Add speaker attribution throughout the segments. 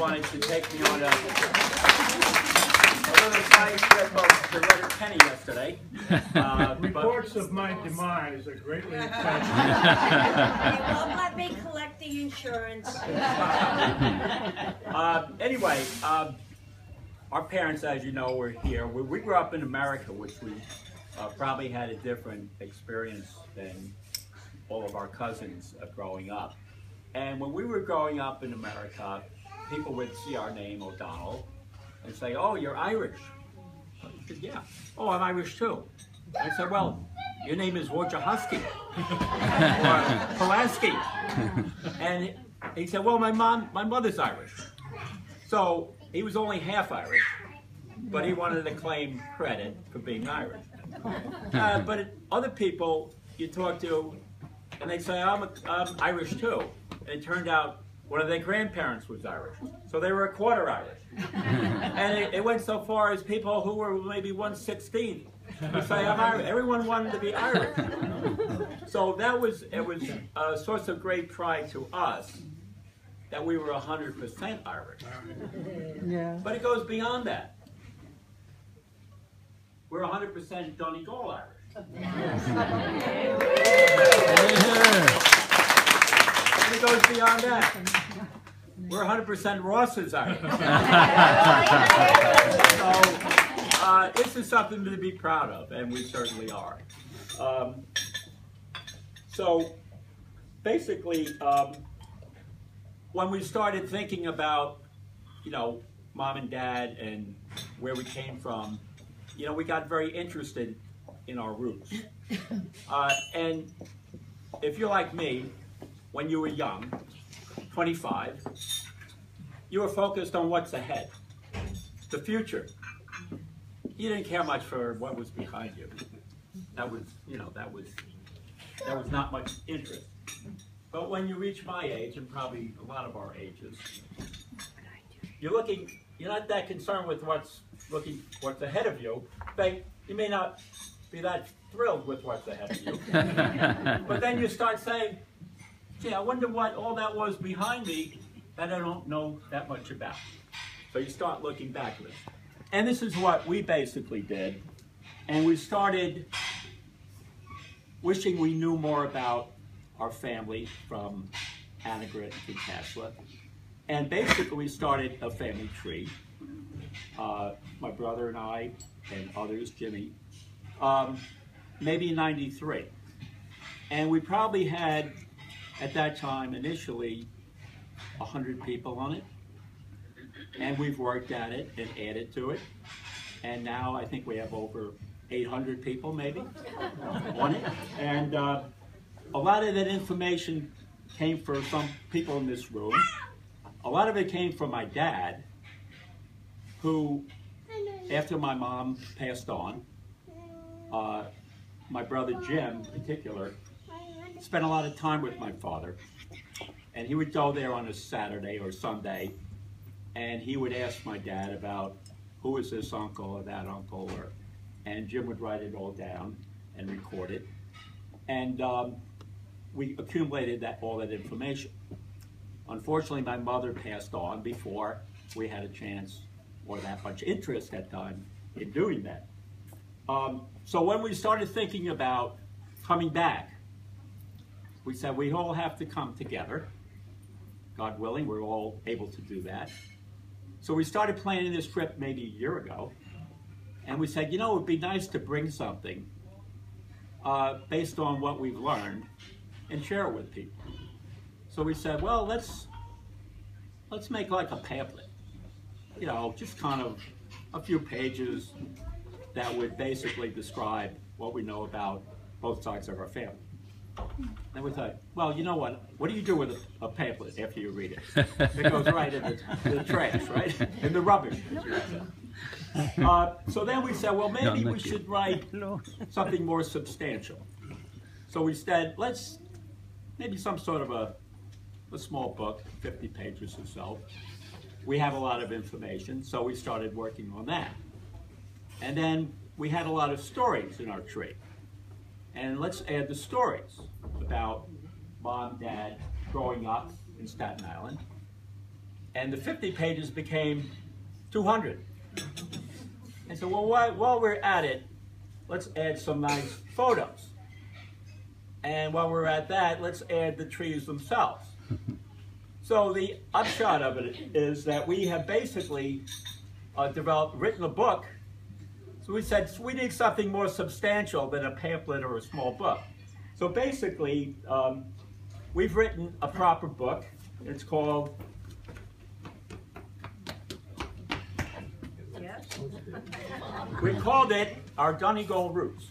Speaker 1: wanted to take me on a little side trip up to Letterkenny yesterday.
Speaker 2: Reports of my demise are greatly exciting.
Speaker 3: They won't let me collect the insurance.
Speaker 1: Anyway, our parents, as you know, were here. We grew up in America, which we probably had a different experience than all of our cousins growing up. And when we were growing up in America, people would see our name, O'Donnell, and say, "Oh, you're Irish." I said, "Yeah." "Oh, I'm Irish too." I said, "Well, your name is Wojciechowski or Pulaski." And he said, "Well, my mother's Irish." So he was only half Irish, but he wanted to claim credit for being Irish. But other people you talk to, and they say, I'm Irish too. And it turned out one of their grandparents was Irish. So they were a quarter Irish. And it went so far as people who were maybe 1/16 would say, I'm Irish. Everyone wanted to be Irish. So it was a source of great pride to us that we were 100% Irish.
Speaker 4: Yeah.
Speaker 1: But it goes beyond that. We're 100% Donegal Irish. And it goes beyond that. We're 100% Ross's Irish. So this is something to be proud of, and we certainly are. So basically, when we started thinking about, Mom and Dad and where we came from, we got very interested in our roots. And if you're like me, when you were young, 25, you were focused on what's ahead, the future. You didn't care much for what was behind you. That was not much interest. But when you reach my age, and probably a lot of our ages, you're not that concerned with what's ahead of you. You may not be that thrilled with what's ahead of you. But then you start saying, gee, I wonder what all that was behind me that I don't know that much about. So you start looking backwards. And this is what we basically did. And we started wishing we knew more about our family from Annegret to Casla. And basically we started a family tree. My brother and I and others, Jimmy, maybe in '93. And we probably had, at that time, initially, 100 people on it. And we've worked at it and added to it. And now I think we have over 800 people, maybe, on it. And a lot of that information came from some people in this room. A lot of it came from my dad, who, after my mom passed on, my brother Jim, in particular, spent a lot of time with my father. And he would go there on a Saturday or Sunday, and he would ask my dad about who is this uncle or that uncle, and Jim would write it all down and record it. And we accumulated all that information. Unfortunately, my mother passed on before we had a chance or that much interest at time in doing that. So when we started thinking about coming back, we said we all have to come together. God willing, we're all able to do that. So we started planning this trip maybe a year ago, and we said, it would be nice to bring something based on what we've learned and share it with people. So we said, well, let's make like a pamphlet, just kind of a few pages that would basically describe what we know about both sides of our family. And we thought, well, you know what do you do with a pamphlet after you read it? It goes right in the trash, right? In the rubbish. So then we said, well, maybe we should write something more substantial. So we said, maybe some sort of a small book, 50 pages or so. We have a lot of information, so we started working on that. And then we had a lot of stories in our tree. And let's add the stories about Mom, Dad growing up in Staten Island, and the 50 pages became 200. And so, well, while we're at it, let's add some nice photos. And while we're at that, let's add the trees themselves. So the upshot of it is that we have basically written a book. So we said we need something more substantial than a pamphlet or a small book. So basically, we've written a proper book. It's called we called it Our Donegal Roots.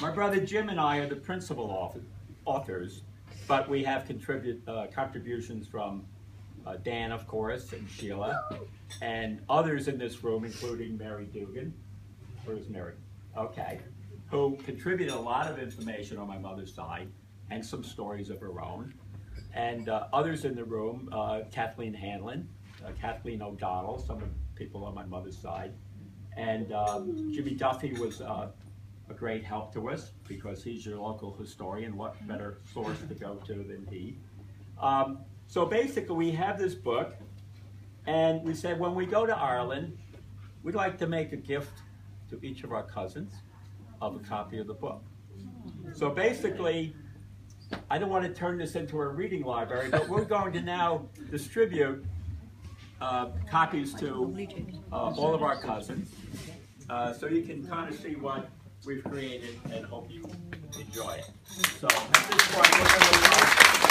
Speaker 1: My brother Jim and I are the principal authors, but we have contributions from Dan, of course, and Sheila, and others in this room, including Mary Dugan. Where's Mary? Okay. Who contributed a lot of information on my mother's side and some stories of her own. And others in the room, Kathleen Hanlon, Kathleen O'Donnell, some of the people on my mother's side. And Jimmy Duffy was a great help to us because he's your local historian. What better source to go to than he? So basically we have this book, and we said when we go to Ireland, we'd like to make a gift to each of our cousins of a copy of the book. So basically, I don't want to turn this into a reading library, but we're going to now distribute copies to all of our cousins. So you can kind of see what we've created and hope you enjoy it. So at this point, we're going to